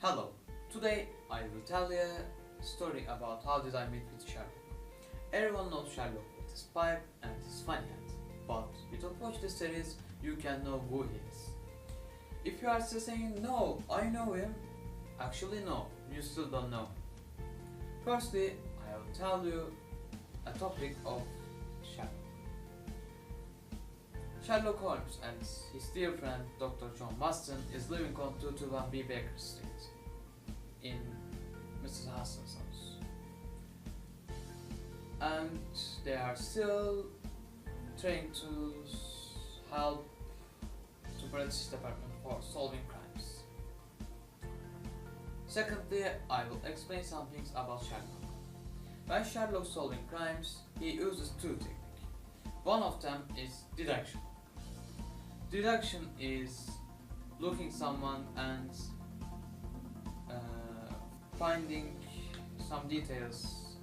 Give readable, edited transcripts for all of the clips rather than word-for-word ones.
Hello, today I will tell you a story about how did I meet with Sherlock. Everyone knows Sherlock with his pipe and his funny hat, but if you don't watch the series, you can know who he is. If you are still saying, no, I know him, actually no, you still don't know him. Firstly, I will tell you a topic of Sherlock. Sherlock Holmes and his dear friend Dr. John Watson is living on 221B Baker Street in Mrs. Hudson's house. And they are still trying to help the British Department for solving crimes. Secondly, I will explain some things about Sherlock. When Sherlock solving crimes, he uses two techniques. One of them is deduction. Deduction is looking someone and finding some details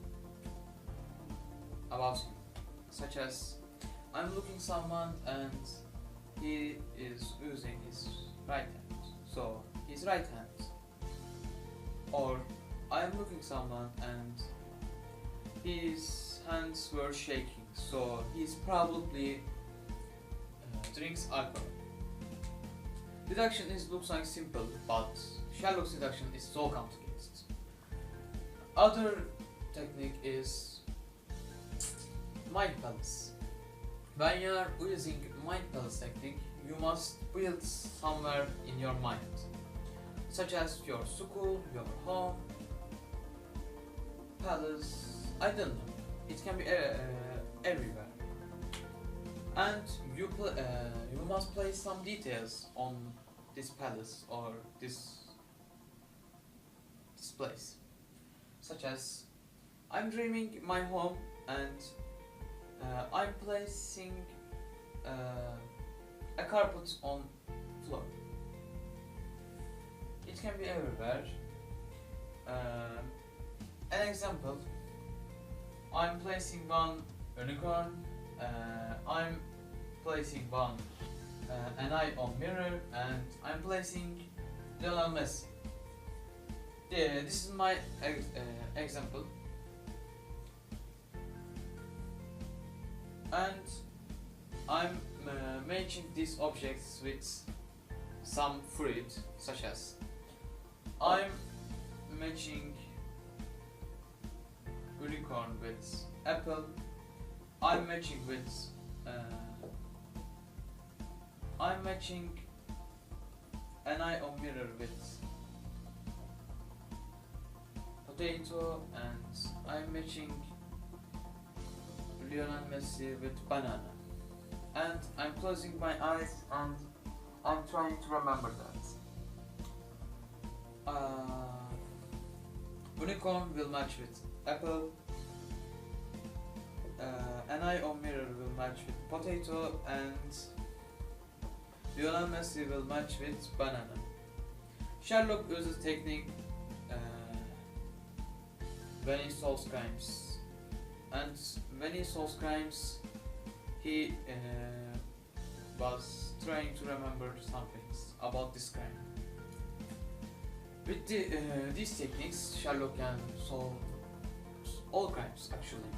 about him, such as I'm looking someone and he is using his right hand, so his right hand. Or I'm looking someone and his hands were shaking, so he's probably drinks alcohol. Deduction looks like simple, but Sherlock's deduction is so complicated. Other technique is mind palace. When you are using mind palace technique, you must build somewhere in your mind, such as your school, your home, palace, I don't know. It can be everywhere. And you must place some details on this palace or this place, such as I'm dreaming my home and I'm placing a carpet on floor. It can be everywhere. An example: I'm placing one unicorn. I'm placing an eye on mirror, and I'm placing Lionel Messi. Yeah, this is my example. And I'm matching these objects with some fruit, such as I'm matching unicorn with apple. I'm matching an eye on mirror with potato, and I'm matching Lionel Messi with banana. And I'm closing my eyes and I'm trying to remember that. Unicorn will match with apple. An eye on mirror will match with potato, and Lionel Messi will match with banana. Sherlock uses technique when he solves crimes, and when he solves crimes, he was trying to remember some things about this crime. With these techniques, Sherlock can solve all crimes actually.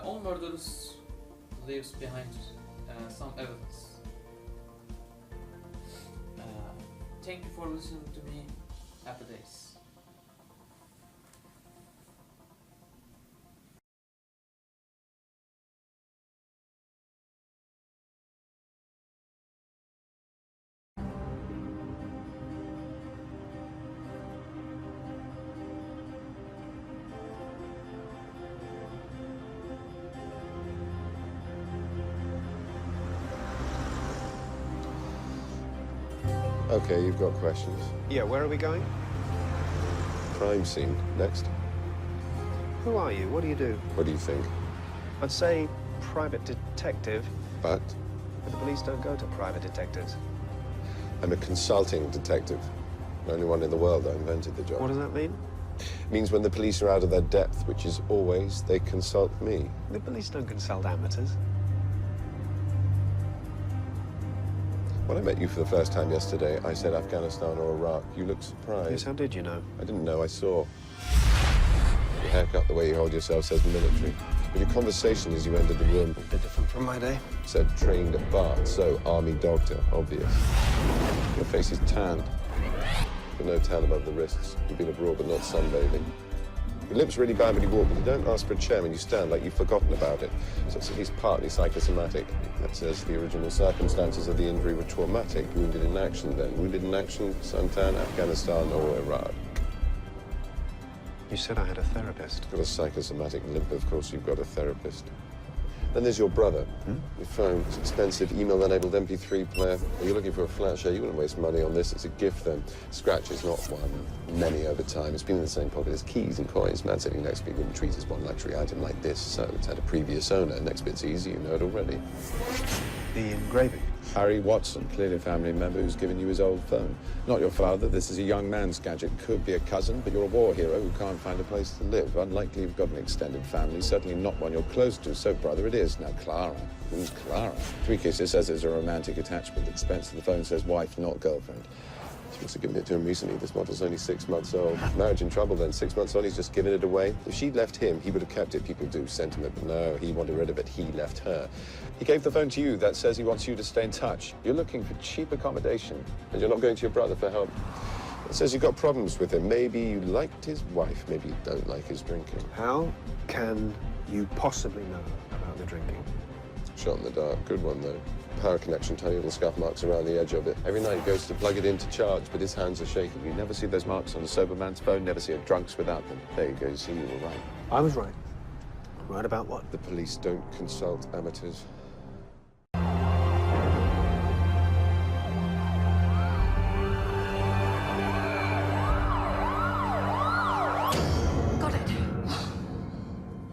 All murderers leaves behind some evidence. Thank you for listening to me. Happy days. Okay, you've got questions. Yeah, where are we going? Crime scene, next. Who are you? What do you do? What do you think? I'd say private detective, But but the police don't go to private detectives. I'm a consulting detective. The only one in the world that invented the job. What does that mean? It means when the police are out of their depth, which is always, they consult me. The police don't consult amateurs. When I met you for the first time yesterday, I said Afghanistan or Iraq. You looked surprised. Yes, how did you know? I didn't know, I saw. Your haircut, the way you hold yourself says military. But your conversation as you entered the room A bit different from my day. said trained at Bath, so army doctor, obvious. Your face is tanned, but no tan above the wrists. You've been abroad, but not sunbathing. Your lips really bad when you walk, but you don't ask for a chair when you stand, like you've forgotten about it. So it's at least partly psychosomatic. That says the original circumstances of the injury were traumatic. Wounded in action, then. Wounded in action, suntan, Afghanistan, or Iraq. You said I had a therapist. Got a psychosomatic limp, of course you've got a therapist. Then there's your brother. Your phone, it's expensive, email-enabled MP3 player. Well, you're looking for a flat share, you wouldn't waste money on this. It's a gift, then. Scratch is not one, many over time. It's been in the same pocket as keys and coins. Man sitting next to me wouldn't treat as one luxury item like this, so it's had a previous owner. Next bit's easy, you know it already. The engraving. Harry Watson, clearly a family member who's given you his old phone. Not your father, this is a young man's gadget. Could be a cousin, but you're a war hero who can't find a place to live. Unlikely you've got an extended family, certainly not one you're close to, so brother it is. Now, Clara. Who's Clara? 3 Kisses says there's a romantic attachment. Expense of the phone says wife, not girlfriend. She must have given it to him recently. This model's only 6 months old. Marriage in trouble, then. 6 months on, he's just given it away. If she'd left him, he would have kept it. People do sentiment, but no, he wanted rid of it. He left her. He gave the phone to you. That says he wants you to stay in touch. You're looking for cheap accommodation, and you're not going to your brother for help. It says you've got problems with him. Maybe you liked his wife. Maybe you don't like his drinking. How can you possibly know about the drinking? Shot in the dark. Good one, though. Power connection, tiny little scuff marks around the edge of it. Every night he goes to plug it in to charge, but his hands are shaking. You never see those marks on a sober man's phone, never see a drunk's without them. There you go, you see, you were right. I was right. Right about what? The police don't consult amateurs. Got it.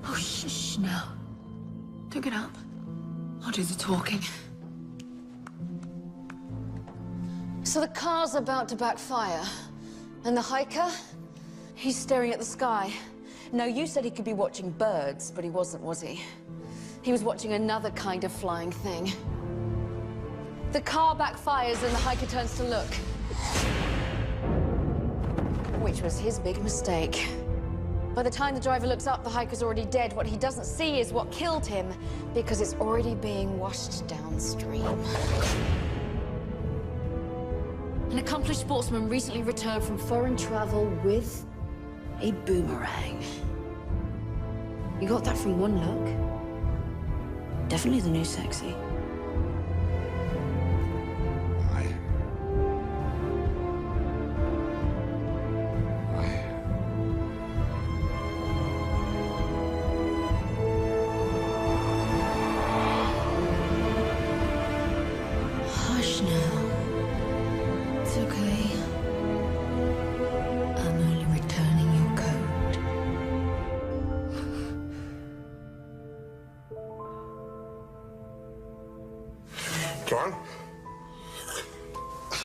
Oh, shh, now. Don't get up. I'll do the talking. So the car's about to backfire. And the hiker? He's staring at the sky. No, you said he could be watching birds, but he wasn't, was he? He was watching another kind of flying thing. The car backfires and the hiker turns to look. Which was his big mistake. By the time the driver looks up, the hiker's already dead. What he doesn't see is what killed him, because it's already being washed downstream. An accomplished sportsman recently returned from foreign travel with a boomerang. You got that from one look? Definitely the new sexy. Hush now. It's okay.